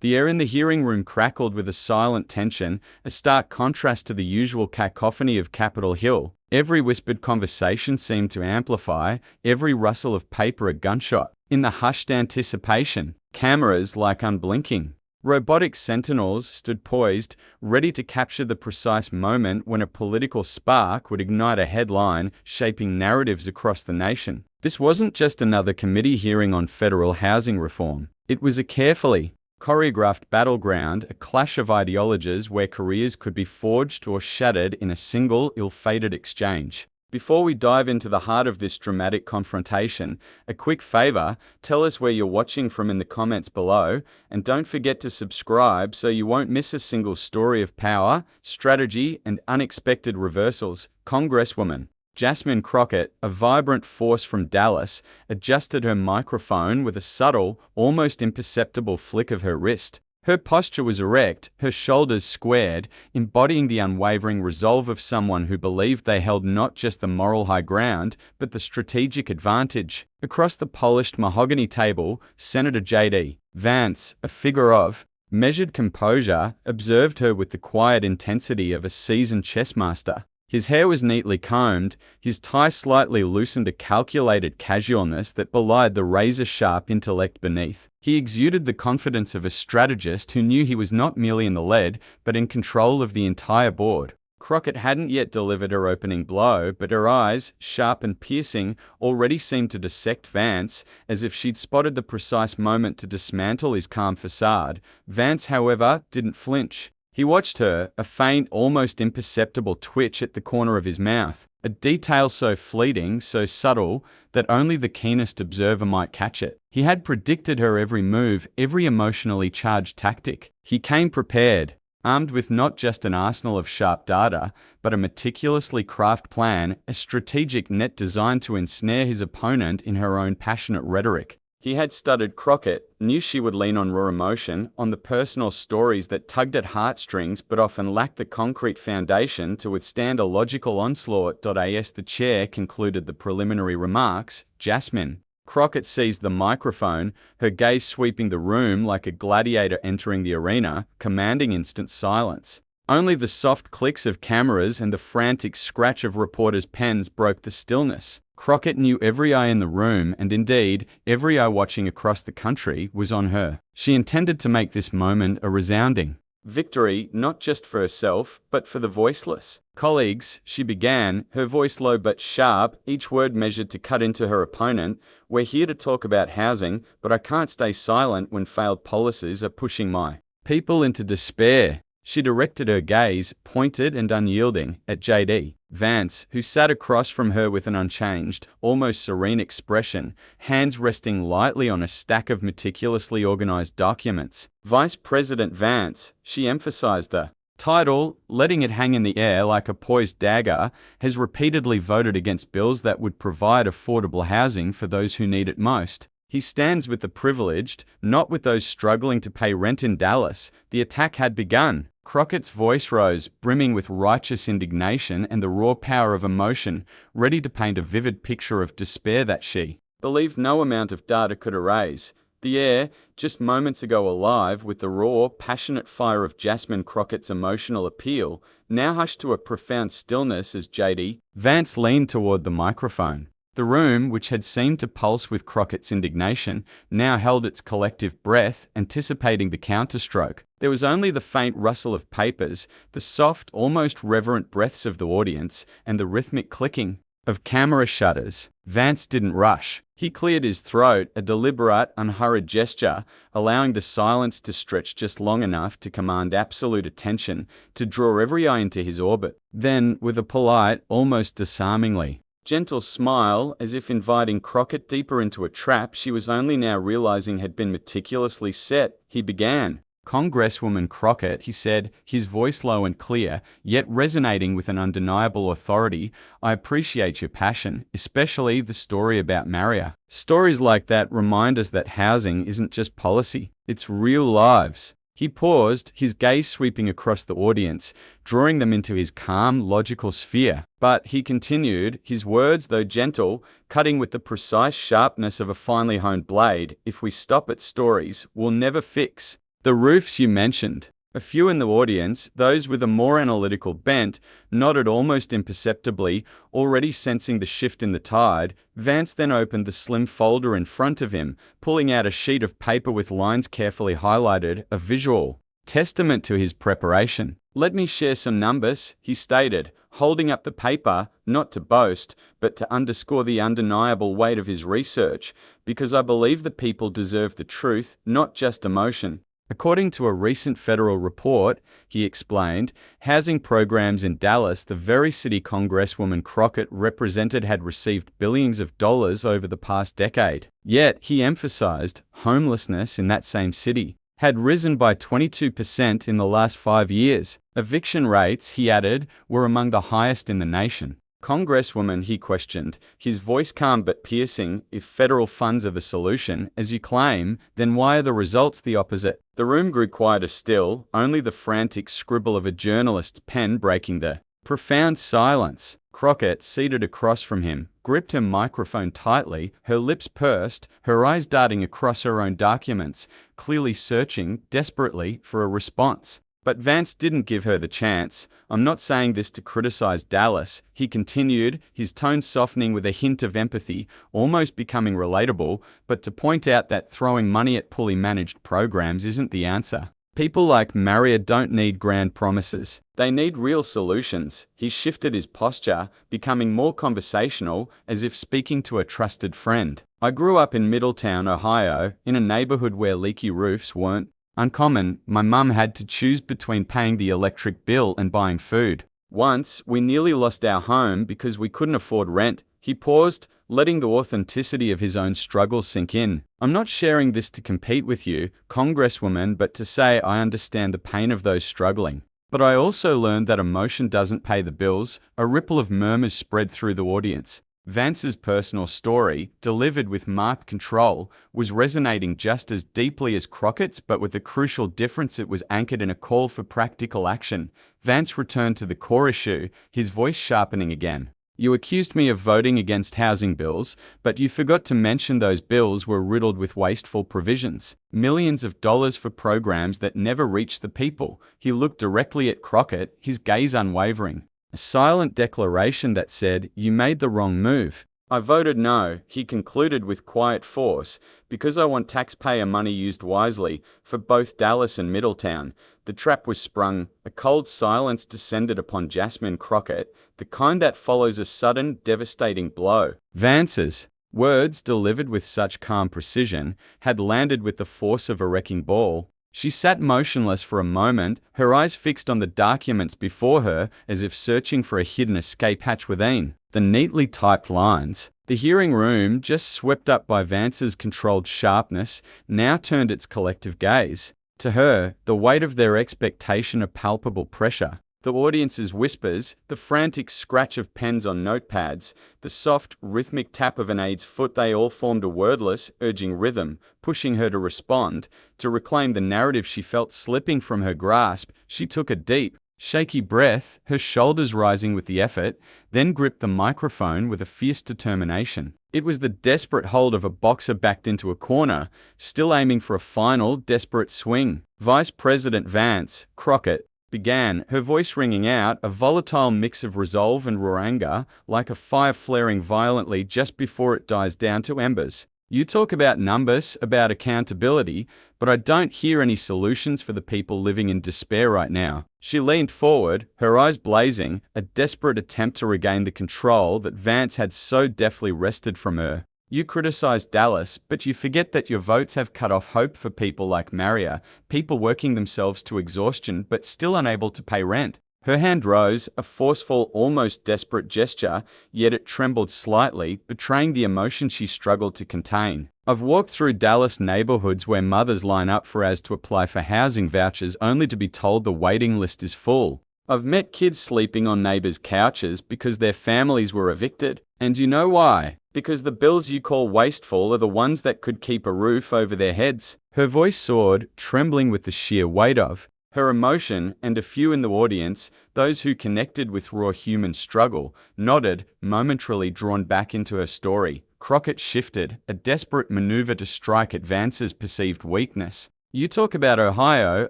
The air in the hearing room crackled with a silent tension, a stark contrast to the usual cacophony of Capitol Hill. Every whispered conversation seemed to amplify, every rustle of paper a gunshot. In the hushed anticipation, cameras like unblinking robotic sentinels stood poised, ready to capture the precise moment when a political spark would ignite a headline, shaping narratives across the nation. This wasn't just another committee hearing on federal housing reform. It was a carefully choreographed battleground, a clash of ideologies where careers could be forged or shattered in a single, ill-fated exchange. Before we dive into the heart of this dramatic confrontation, a quick favor, tell us where you're watching from in the comments below, and don't forget to subscribe so you won't miss a single story of power, strategy, and unexpected reversals. Congresswoman Jasmine Crockett, a vibrant force from Dallas, adjusted her microphone with a subtle, almost imperceptible flick of her wrist. Her posture was erect, her shoulders squared, embodying the unwavering resolve of someone who believed they held not just the moral high ground, but the strategic advantage. Across the polished mahogany table, Senator J.D. Vance, a figure of measured composure, observed her with the quiet intensity of a seasoned chess master. His hair was neatly combed, his tie slightly loosened, a calculated casualness that belied the razor-sharp intellect beneath. He exuded the confidence of a strategist who knew he was not merely in the lead, but in control of the entire board. Crockett hadn't yet delivered her opening blow, but her eyes, sharp and piercing, already seemed to dissect Vance, as if she'd spotted the precise moment to dismantle his calm facade. Vance, however, didn't flinch. He watched her, a faint, almost imperceptible twitch at the corner of his mouth, a detail so fleeting, so subtle, that only the keenest observer might catch it. He had predicted her every move, every emotionally charged tactic. He came prepared, armed with not just an arsenal of sharp data, but a meticulously crafted plan, a strategic net designed to ensnare his opponent in her own passionate rhetoric. He had studied Crockett, knew she would lean on raw emotion, on the personal stories that tugged at heartstrings but often lacked the concrete foundation to withstand a logical onslaught. As the chair concluded the preliminary remarks, Jasmine Crockett seized the microphone, her gaze sweeping the room like a gladiator entering the arena, commanding instant silence. Only the soft clicks of cameras and the frantic scratch of reporters' pens broke the stillness. Crockett knew every eye in the room, and indeed, every eye watching across the country was on her. She intended to make this moment a resounding victory, not just for herself, but for the voiceless. Colleagues, she began, her voice low but sharp, each word measured to cut into her opponent. We're here to talk about housing, but I can't stay silent when failed policies are pushing my people into despair. She directed her gaze, pointed and unyielding, at J.D. Vance, who sat across from her with an unchanged, almost serene expression, hands resting lightly on a stack of meticulously organized documents. Vice President Vance, she emphasized the title, letting it hang in the air like a poised dagger, has repeatedly voted against bills that would provide affordable housing for those who need it most. He stands with the privileged, not with those struggling to pay rent in Dallas. The attack had begun. Crockett's voice rose, brimming with righteous indignation and the raw power of emotion, ready to paint a vivid picture of despair that she believed no amount of data could erase. The air, just moments ago alive with the raw, passionate fire of Jasmine Crockett's emotional appeal, now hushed to a profound stillness as J.D. Vance leaned toward the microphone. The room, which had seemed to pulse with Crockett's indignation, now held its collective breath, anticipating the counterstroke. There was only the faint rustle of papers, the soft, almost reverent breaths of the audience, and the rhythmic clicking of camera shutters. Vance didn't rush. He cleared his throat, a deliberate, unhurried gesture, allowing the silence to stretch just long enough to command absolute attention, to draw every eye into his orbit. Then, with a polite, almost disarmingly gentle smile, as if inviting Crockett deeper into a trap she was only now realizing had been meticulously set, he began. Congresswoman Crockett, he said, his voice low and clear, yet resonating with an undeniable authority, I appreciate your passion, especially the story about Maria. Stories like that remind us that housing isn't just policy, it's real lives. He paused, his gaze sweeping across the audience, drawing them into his calm, logical sphere. But he continued, his words, though gentle, cutting with the precise sharpness of a finely honed blade, if we stop at stories, we'll never fix The roofs you mentioned. A few in the audience, those with a more analytical bent, nodded almost imperceptibly, already sensing the shift in the tide. Vance then opened the slim folder in front of him, pulling out a sheet of paper with lines carefully highlighted, a visual testament to his preparation. "Let me share some numbers," he stated, holding up the paper, not to boast, but to underscore the undeniable weight of his research, "because I believe the people deserve the truth, not just emotion." According to a recent federal report, he explained, housing programs in Dallas, the very city Congresswoman Crockett represented, had received billions of dollars over the past decade. Yet, he emphasized, homelessness in that same city had risen by 22% in the last 5 years. Eviction rates, he added, were among the highest in the nation. "Congresswoman," he questioned, his voice calm but piercing, "if federal funds are the solution, as you claim, then why are the results the opposite?" The room grew quieter still, only the frantic scribble of a journalist's pen breaking the profound silence. Crockett, seated across from him, gripped her microphone tightly, her lips pursed, her eyes darting across her own documents, clearly searching, desperately, for a response. But Vance didn't give her the chance. "I'm not saying this to criticize Dallas," he continued, his tone softening with a hint of empathy, almost becoming relatable, "but to point out that throwing money at poorly managed programs isn't the answer. People like Maria don't need grand promises. They need real solutions." He shifted his posture, becoming more conversational, as if speaking to a trusted friend. "I grew up in Middletown, Ohio, in a neighborhood where leaky roofs weren't uncommon. My mum had to choose between paying the electric bill and buying food. Once, we nearly lost our home because we couldn't afford rent." He paused, letting the authenticity of his own struggle sink in. "I'm not sharing this to compete with you, Congresswoman, but to say I understand the pain of those struggling. But I also learned that emotion doesn't pay the bills." A ripple of murmurs spread through the audience. Vance's personal story, delivered with marked control, was resonating just as deeply as Crockett's, but with a crucial difference: it was anchored in a call for practical action. Vance returned to the core issue, his voice sharpening again. "You accused me of voting against housing bills, but you forgot to mention those bills were riddled with wasteful provisions. Millions of dollars for programs that never reached the people." He looked directly at Crockett, his gaze unwavering. A silent declaration that said, "You made the wrong move." "I voted no," he concluded with quiet force, "because I want taxpayer money used wisely, for both Dallas and Middletown." The trap was sprung. A cold silence descended upon Jasmine Crockett, the kind that follows a sudden, devastating blow. Vance's words, delivered with such calm precision, had landed with the force of a wrecking ball. She sat motionless for a moment, her eyes fixed on the documents before her, as if searching for a hidden escape hatch within. The neatly typed lines. The hearing room, just swept up by Vance's controlled sharpness, now turned its collective gaze. To her, the weight of their expectation a palpable pressure. The audience's whispers, the frantic scratch of pens on notepads, the soft, rhythmic tap of an aide's foot, they all formed a wordless, urging rhythm, pushing her to respond, to reclaim the narrative she felt slipping from her grasp. She took a deep, shaky breath, her shoulders rising with the effort, then gripped the microphone with a fierce determination. It was the desperate hold of a boxer backed into a corner, still aiming for a final, desperate swing. "Vice President Vance Crockett began, her voice ringing out, a volatile mix of resolve and raw anger, like a fire flaring violently just before it dies down to embers. "You talk about numbers, about accountability, but I don't hear any solutions for the people living in despair right now." She leaned forward, her eyes blazing, a desperate attempt to regain the control that Vance had so deftly wrested from her. "You criticize Dallas, but you forget that your votes have cut off hope for people like Maria, people working themselves to exhaustion but still unable to pay rent." Her hand rose, a forceful, almost desperate gesture, yet it trembled slightly, betraying the emotion she struggled to contain. "I've walked through Dallas neighborhoods where mothers line up for hours to apply for housing vouchers only to be told the waiting list is full. I've met kids sleeping on neighbors' couches because their families were evicted. And you know why? Because the bills you call wasteful are the ones that could keep a roof over their heads." Her voice soared, trembling with the sheer weight of her emotion, and a few in the audience, those who connected with raw human struggle, nodded, momentarily drawn back into her story. Crockett shifted, a desperate maneuver to strike at Vance's perceived weakness. You talk about Ohio,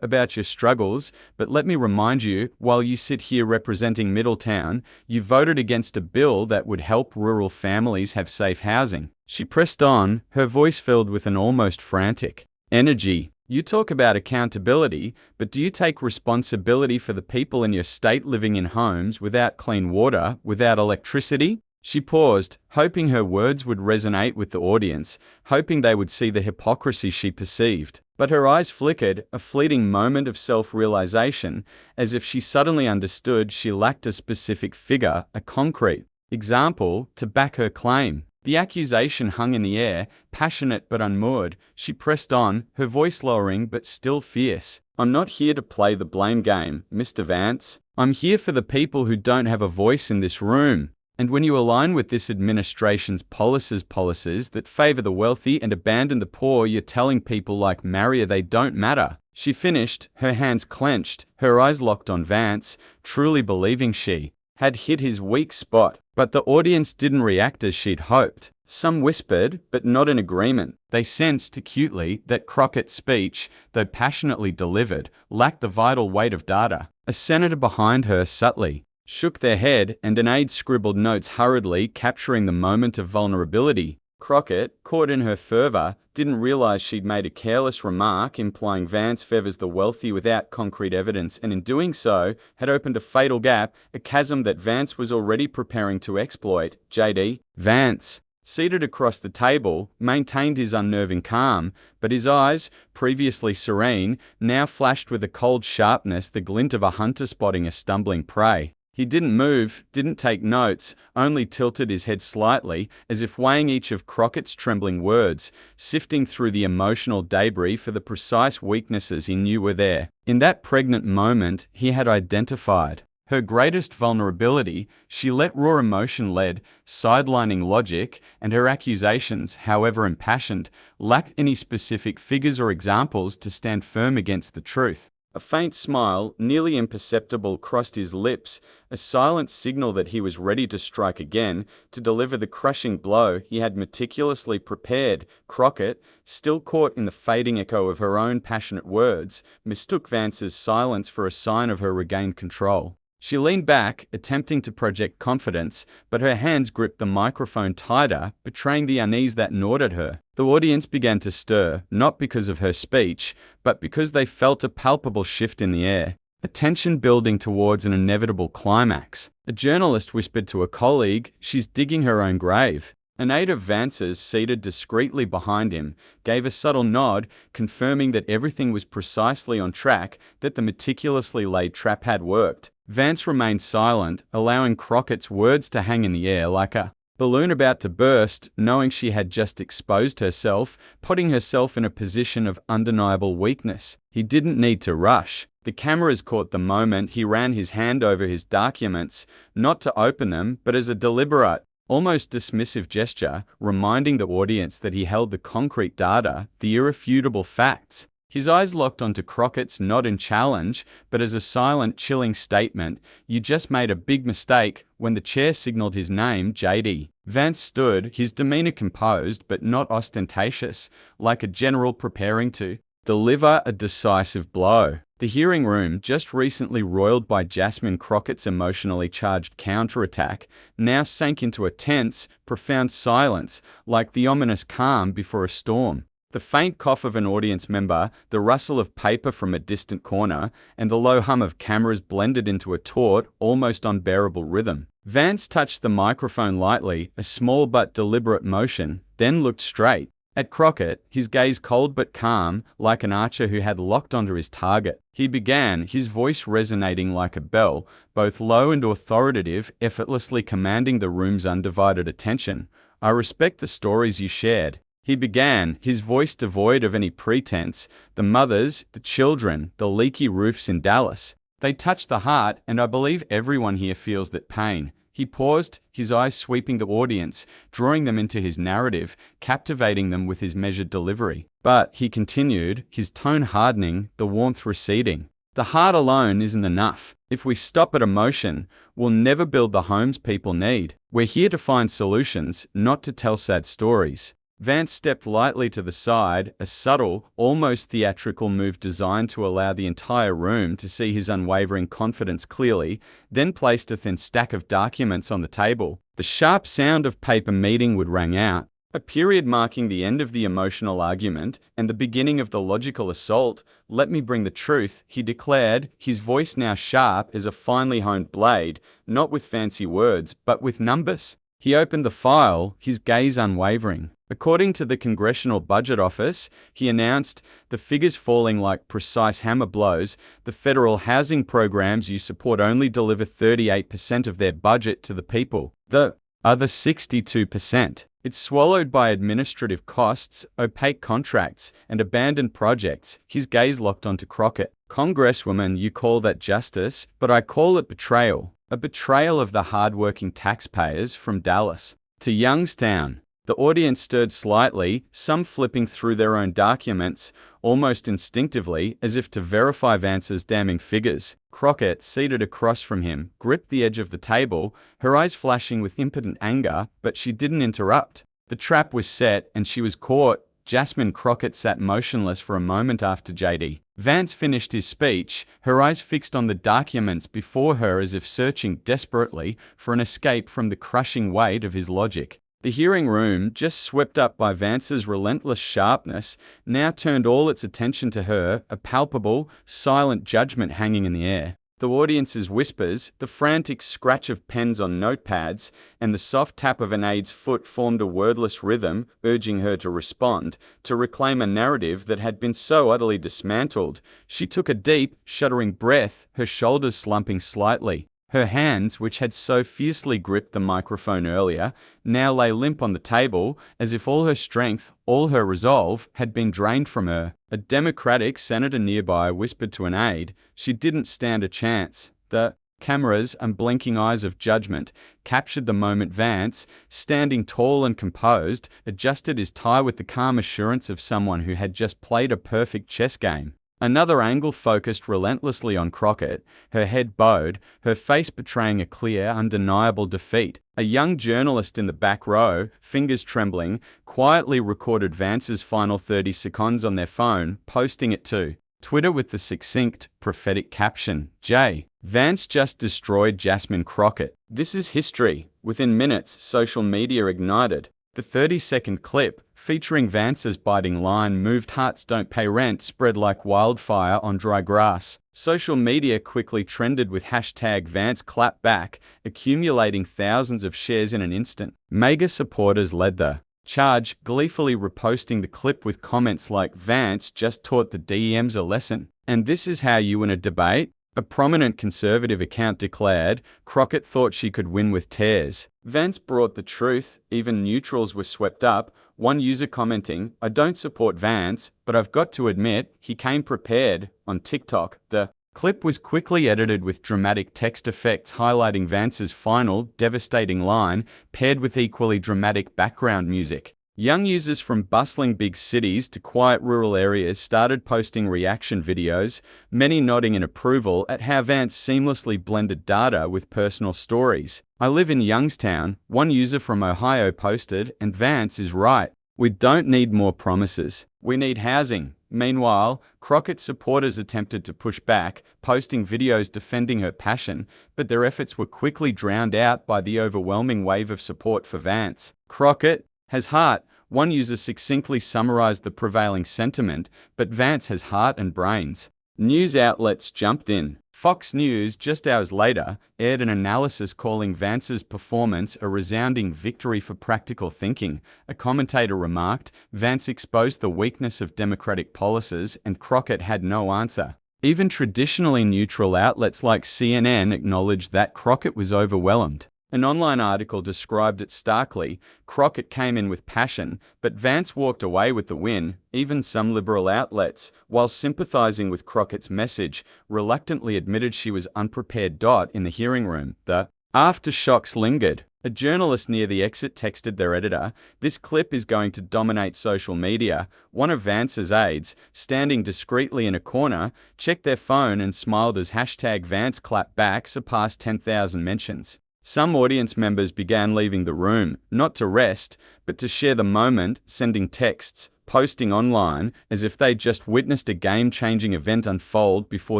about your struggles, but let me remind you, while you sit here representing Middletown, you voted against a bill that would help rural families have safe housing. She pressed on, her voice filled with an almost frantic energy. You talk about accountability, but do you take responsibility for the people in your state living in homes without clean water, without electricity? She paused, hoping her words would resonate with the audience, hoping they would see the hypocrisy she perceived. But her eyes flickered, a fleeting moment of self-realization, as if she suddenly understood she lacked a specific figure, a concrete example, to back her claim. The accusation hung in the air, passionate but unmoored. She pressed on, her voice lowering but still fierce. I'm not here to play the blame game, Mr. Vance. I'm here for the people who don't have a voice in this room. And when you align with this administration's policies that favor the wealthy and abandon the poor, you're telling people like Maria they don't matter. She finished, her hands clenched, her eyes locked on Vance, truly believing she had hit his weak spot. But the audience didn't react as she'd hoped. Some whispered, but not in agreement. They sensed acutely that Crockett's speech, though passionately delivered, lacked the vital weight of data. A senator behind her subtly shook their head, and an aide scribbled notes hurriedly, capturing the moment of vulnerability. Crockett, caught in her fervor, didn't realize she'd made a careless remark implying Vance favors the wealthy without concrete evidence, and in doing so, had opened a fatal gap, a chasm that Vance was already preparing to exploit. JD Vance, seated across the table, maintained his unnerving calm, but his eyes, previously serene, now flashed with a cold sharpness, the glint of a hunter spotting a stumbling prey. He didn't move, didn't take notes, only tilted his head slightly, as if weighing each of Crockett's trembling words, sifting through the emotional debris for the precise weaknesses he knew were there. In that pregnant moment, he had identified her greatest vulnerability. She let raw emotion lead, sidelining logic, and her accusations, however impassioned, lacked any specific figures or examples to stand firm against the truth. A faint smile, nearly imperceptible, crossed his lips, a silent signal that he was ready to strike again, to deliver the crushing blow he had meticulously prepared. Crockett, still caught in the fading echo of her own passionate words, mistook Vance's silence for a sign of her regained control. She leaned back, attempting to project confidence, but her hands gripped the microphone tighter, betraying the unease that gnawed at her. The audience began to stir, not because of her speech, but because they felt a palpable shift in the air, a tension building towards an inevitable climax. A journalist whispered to a colleague, "She's digging her own grave." An aide of Vance's, seated discreetly behind him, gave a subtle nod, confirming that everything was precisely on track, that the meticulously laid trap had worked. Vance remained silent, allowing Crockett's words to hang in the air like a balloon about to burst, knowing she had just exposed herself, putting herself in a position of undeniable weakness. He didn't need to rush. The cameras caught the moment. He ran his hand over his documents, not to open them, but as a deliberate, almost dismissive gesture, reminding the audience that he held the concrete data, the irrefutable facts. His eyes locked onto Crockett's, not in challenge, but as a silent, chilling statement. "You just made a big mistake." When the chair signaled his name, JD Vance stood, his demeanor composed but not ostentatious, like a general preparing to deliver a decisive blow. The hearing room, just recently roiled by Jasmine Crockett's emotionally charged counterattack, now sank into a tense, profound silence, like the ominous calm before a storm. The faint cough of an audience member, the rustle of paper from a distant corner, and the low hum of cameras blended into a taut, almost unbearable rhythm. Vance touched the microphone lightly, a small but deliberate motion, then looked straight at Crockett, his gaze cold but calm, like an archer who had locked onto his target. He began, his voice resonating like a bell, both low and authoritative, effortlessly commanding the room's undivided attention. "I respect the stories you shared." He began, his voice devoid of any pretense. "The mothers, the children, the leaky roofs in Dallas. They touch the heart, and I believe everyone here feels that pain." He paused, his eyes sweeping the audience, drawing them into his narrative, captivating them with his measured delivery. "But," he continued, his tone hardening, the warmth receding, "the heart alone isn't enough. If we stop at emotion, we'll never build the homes people need. We're here to find solutions, not to tell sad stories." Vance stepped lightly to the side, a subtle, almost theatrical move designed to allow the entire room to see his unwavering confidence clearly, then placed a thin stack of documents on the table. The sharp sound of paper meeting would ring out, a period marking the end of the emotional argument and the beginning of the logical assault. "Let me bring the truth," he declared, his voice now sharp as a finely honed blade, not with fancy words, but with numbers. He opened the file, his gaze unwavering. According to the Congressional Budget Office, he announced, the figures falling like precise hammer blows, the federal housing programs you support only deliver 38% of their budget to the people. The other 62%. It's swallowed by administrative costs, opaque contracts, and abandoned projects. His gaze locked onto Crockett. "Congresswoman, you call that justice, but I call it betrayal. A betrayal of the hard-working taxpayers from Dallas to Youngstown." The audience stirred slightly, some flipping through their own documents, almost instinctively, as if to verify Vance's damning figures. Crockett, seated across from him, gripped the edge of the table, her eyes flashing with impotent anger, but she didn't interrupt. The trap was set, and she was caught. Jasmine Crockett sat motionless for a moment after J.D. Vance finished his speech, her eyes fixed on the documents before her as if searching desperately for an escape from the crushing weight of his logic. The hearing room, just swept up by Vance's relentless sharpness, now turned all its attention to her, a palpable, silent judgment hanging in the air. The audience's whispers, the frantic scratch of pens on notepads, and the soft tap of an aide's foot formed a wordless rhythm, urging her to respond, to reclaim a narrative that had been so utterly dismantled. She took a deep, shuddering breath, her shoulders slumping slightly. Her hands, which had so fiercely gripped the microphone earlier, now lay limp on the table, as if all her strength, all her resolve, had been drained from her. A Democratic senator nearby whispered to an aide, she didn't stand a chance. The cameras and blinking eyes of judgment captured the moment. Vance, standing tall and composed, adjusted his tie with the calm assurance of someone who had just played a perfect chess game. Another angle focused relentlessly on Crockett, her head bowed, her face betraying a clear, undeniable defeat. A young journalist in the back row, fingers trembling, quietly recorded Vance's final 30 seconds on their phone, posting it to Twitter with the succinct, prophetic caption, "J. Vance just destroyed Jasmine Crockett. This is history." Within minutes, social media ignited. The 30-second clip, featuring Vance's biting line, "Moved hearts don't pay rent," spread like wildfire on dry grass. Social media quickly trended with hashtag Vance Clapback, accumulating thousands of shares in an instant. Mega supporters led the charge, gleefully reposting the clip with comments like, "Vance just taught the DMs a lesson. And this is how you win a debate?" A prominent conservative account declared, Crockett thought she could win with tears. Vance brought the truth, even neutrals were swept up, one user commenting, "I don't support Vance, but I've got to admit, he came prepared." On TikTok, the clip was quickly edited with dramatic text effects highlighting Vance's final, devastating line, paired with equally dramatic background music. Young users from bustling big cities to quiet rural areas started posting reaction videos, many nodding in approval at how Vance seamlessly blended data with personal stories. "I live in Youngstown," one user from Ohio posted, "and Vance is right. We don't need more promises. We need housing." Meanwhile, Crockett's supporters attempted to push back, posting videos defending her passion, but their efforts were quickly drowned out by the overwhelming wave of support for Vance. "Crockett has heart," one user succinctly summarized the prevailing sentiment, but Vance has heart and brains. News outlets jumped in. Fox News, just hours later, aired an analysis calling Vance's performance a resounding victory for practical thinking. A commentator remarked, "Vance exposed the weakness of Democratic policies and Crockett had no answer." Even traditionally neutral outlets like CNN acknowledged that Crockett was overwhelmed. An online article described it starkly. Crockett came in with passion, but Vance walked away with the win. Even some liberal outlets, while sympathizing with Crockett's message, reluctantly admitted she was unprepared. In the hearing room, the aftershocks lingered. A journalist near the exit texted their editor, "This clip is going to dominate social media." One of Vance's aides, standing discreetly in a corner, checked their phone and smiled as hashtag Vance Clapback surpassed 10,000 mentions. Some audience members began leaving the room, not to rest, but to share the moment, sending texts, posting online, as if they'd just witnessed a game-changing event unfold before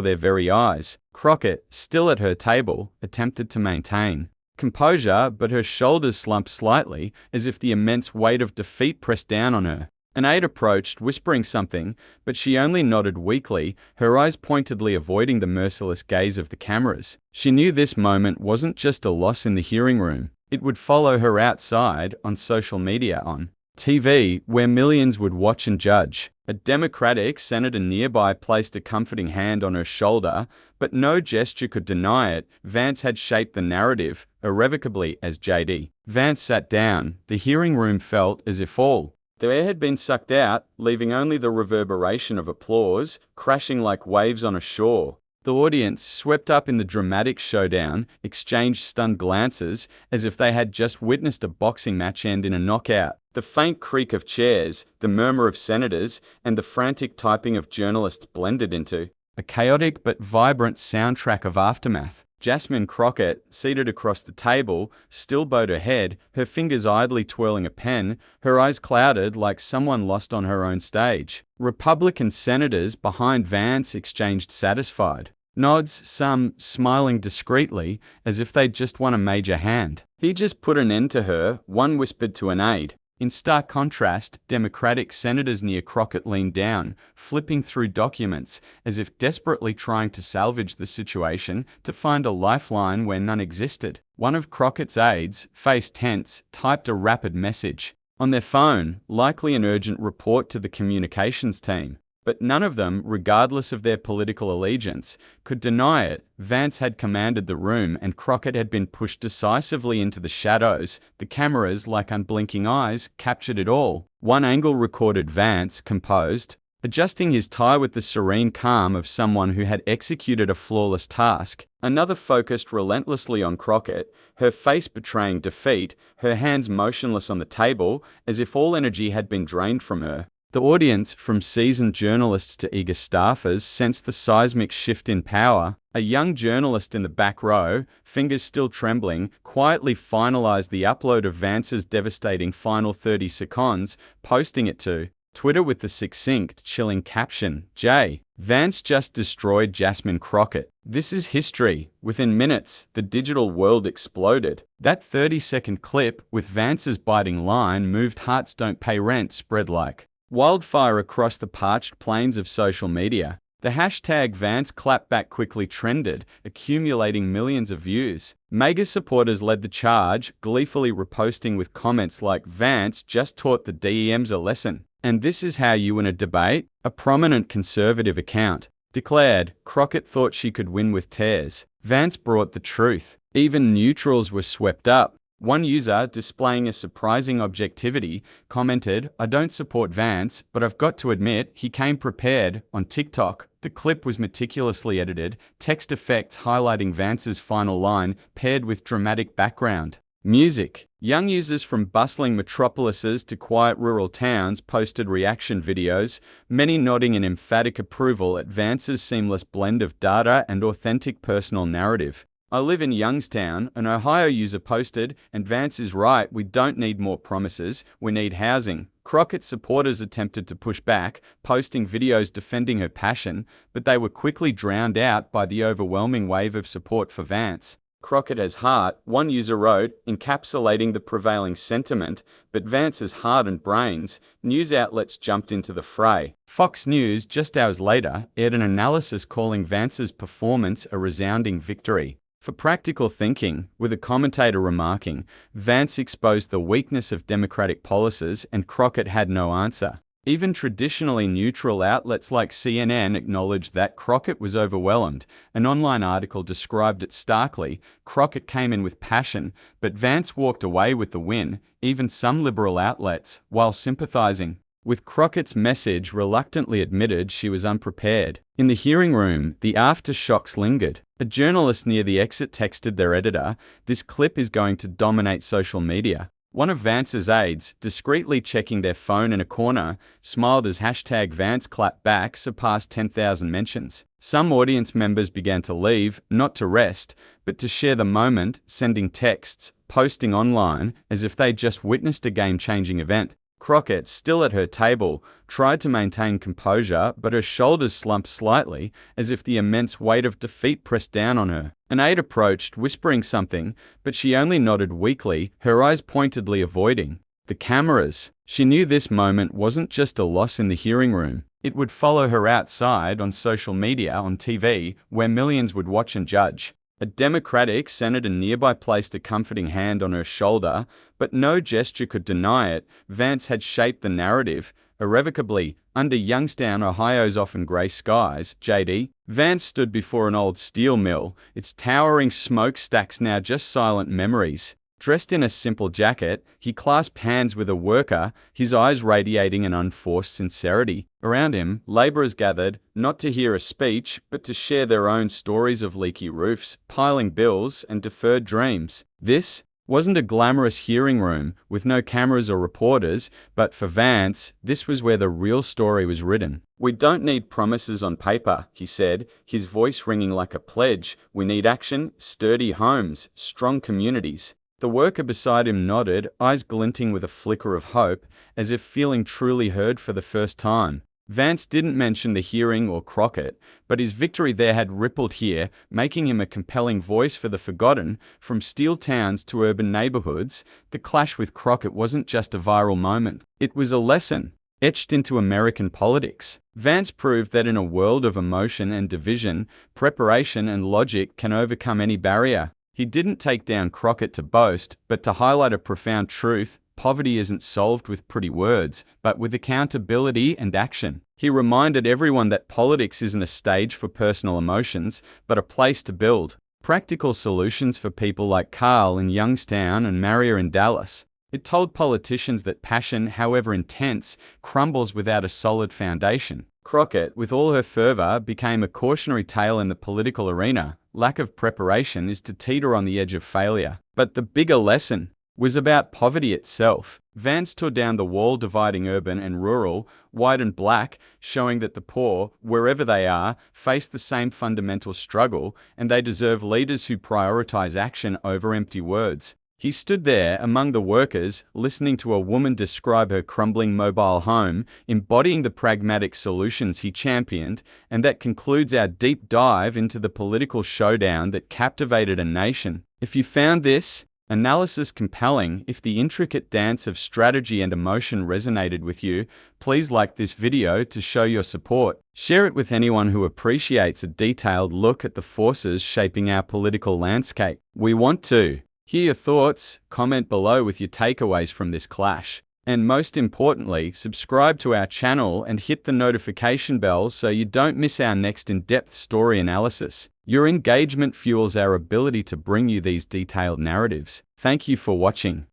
their very eyes. Crockett, still at her table, attempted to maintain composure, but her shoulders slumped slightly, as if the immense weight of defeat pressed down on her. An aide approached, whispering something, but she only nodded weakly, her eyes pointedly avoiding the merciless gaze of the cameras. She knew this moment wasn't just a loss in the hearing room. It would follow her outside, on social media, on TV, where millions would watch and judge. A Democratic senator nearby placed a comforting hand on her shoulder, but no gesture could deny it. Vance had shaped the narrative, irrevocably, as JD. Vance sat down. The hearing room felt as if all the air had been sucked out, leaving only the reverberation of applause, crashing like waves on a shore. The audience, swept up in the dramatic showdown, exchanged stunned glances, as if they had just witnessed a boxing match end in a knockout. The faint creak of chairs, the murmur of senators, and the frantic typing of journalists blended into a chaotic but vibrant soundtrack of aftermath. Jasmine Crockett, seated across the table, still bowed her head, her fingers idly twirling a pen, her eyes clouded like someone lost on her own stage. Republican senators behind Vance exchanged satisfied nods, some smiling discreetly, as if they'd just won a major hand. "He just put an end to her," one whispered to an aide. In stark contrast, Democratic senators near Crockett leaned down, flipping through documents, as if desperately trying to salvage the situation to find a lifeline where none existed. One of Crockett's aides, face tense, typed a rapid message on their phone, likely an urgent report to the communications team. But none of them, regardless of their political allegiance, could deny it. Vance had commanded the room, and Crockett had been pushed decisively into the shadows. The cameras, like unblinking eyes, captured it all. One angle recorded Vance, composed, adjusting his tie with the serene calm of someone who had executed a flawless task. Another focused relentlessly on Crockett, her face betraying defeat, her hands motionless on the table, as if all energy had been drained from her. The audience, from seasoned journalists to eager staffers, sensed the seismic shift in power. A young journalist in the back row, fingers still trembling, quietly finalized the upload of Vance's devastating final 30 seconds, posting it to Twitter with the succinct, chilling caption, "J. Vance just destroyed Jasmine Crockett. This is history." Within minutes, the digital world exploded. That 30-second clip, with Vance's biting line, "Moved hearts don't pay rent," spread like wildfire across the parched plains of social media. The hashtag Vance Clapback quickly trended, accumulating millions of views. Mega supporters led the charge, gleefully reposting with comments like, "Vance just taught the DEMs a lesson. And this is how you win a debate." A prominent conservative account declared, "Crockett thought she could win with tears. Vance brought the truth." Even neutrals were swept up. One user, displaying a surprising objectivity, commented, "I don't support Vance, but I've got to admit, he came prepared." On TikTok, the clip was meticulously edited, text effects highlighting Vance's final line, paired with dramatic background music. Young users from bustling metropolises to quiet rural towns posted reaction videos, many nodding in emphatic approval at Vance's seamless blend of data and authentic personal narrative. "I live in Youngstown," an Ohio user posted, "and Vance is right, we don't need more promises, we need housing." Crockett supporters attempted to push back, posting videos defending her passion, but they were quickly drowned out by the overwhelming wave of support for Vance. "Crockett has heart," one user wrote, encapsulating the prevailing sentiment, "but Vance has heart and brains." News outlets jumped into the fray. Fox News, just hours later, aired an analysis calling Vance's performance a resounding victory for practical thinking, with a commentator remarking, "Vance exposed the weakness of Democratic policies and Crockett had no answer." Even traditionally neutral outlets like CNN acknowledged that Crockett was overwhelmed. An online article described it starkly: "Crockett came in with passion, but Vance walked away with the win." Even some liberal outlets, while sympathizing with Crockett's message, reluctantly admitted she was unprepared. In the hearing room, the aftershocks lingered. A journalist near the exit texted their editor, "This clip is going to dominate social media." One of Vance's aides, discreetly checking their phone in a corner, smiled as hashtag Vance Clapback surpassed 10,000 mentions. Some audience members began to leave, not to rest, but to share the moment, sending texts, posting online, as if they'd just witnessed a game-changing event. Crockett, still at her table, tried to maintain composure, but her shoulders slumped slightly, as if the immense weight of defeat pressed down on her. An aide approached, whispering something, but she only nodded weakly, her eyes pointedly avoiding the cameras. She knew this moment wasn't just a loss in the hearing room. It would follow her outside, on social media, on TV, where millions would watch and judge. A Democratic senator nearby placed a comforting hand on her shoulder, but no gesture could deny it. Vance had shaped the narrative, irrevocably, under Youngstown, Ohio's often grey skies. JD. Vance stood before an old steel mill, its towering smokestacks now just silent memories. Dressed in a simple jacket, he clasped hands with a worker, his eyes radiating an unforced sincerity. Around him, laborers gathered, not to hear a speech, but to share their own stories of leaky roofs, piling bills, and deferred dreams. This wasn't a glamorous hearing room, with no cameras or reporters, but for Vance, this was where the real story was written. "We don't need promises on paper," he said, his voice ringing like a pledge. "We need action, sturdy homes, strong communities." The worker beside him nodded, eyes glinting with a flicker of hope, as if feeling truly heard for the first time. Vance didn't mention the hearing or Crockett, but his victory there had rippled here, making him a compelling voice for the forgotten. From steel towns to urban neighborhoods, the clash with Crockett wasn't just a viral moment. It was a lesson, etched into American politics. Vance proved that in a world of emotion and division, preparation and logic can overcome any barrier. He didn't take down Crockett to boast, but to highlight a profound truth: poverty isn't solved with pretty words, but with accountability and action. He reminded everyone that politics isn't a stage for personal emotions, but a place to build practical solutions for people like Carl in Youngstown and Maria in Dallas. It told politicians that passion, however intense, crumbles without a solid foundation. Crockett, with all her fervor, became a cautionary tale in the political arena. Lack of preparation is to teeter on the edge of failure. But the bigger lesson was about poverty itself. Vance tore down the wall dividing urban and rural, white and black, showing that the poor, wherever they are, face the same fundamental struggle, and they deserve leaders who prioritize action over empty words. He stood there among the workers, listening to a woman describe her crumbling mobile home, embodying the pragmatic solutions he championed, and that concludes our deep dive into the political showdown that captivated a nation. If you found this analysis compelling, if the intricate dance of strategy and emotion resonated with you, please like this video to show your support. Share it with anyone who appreciates a detailed look at the forces shaping our political landscape. We want to hear your thoughts. Comment below with your takeaways from this clash. And most importantly, subscribe to our channel and hit the notification bell so you don't miss our next in-depth story analysis. Your engagement fuels our ability to bring you these detailed narratives. Thank you for watching.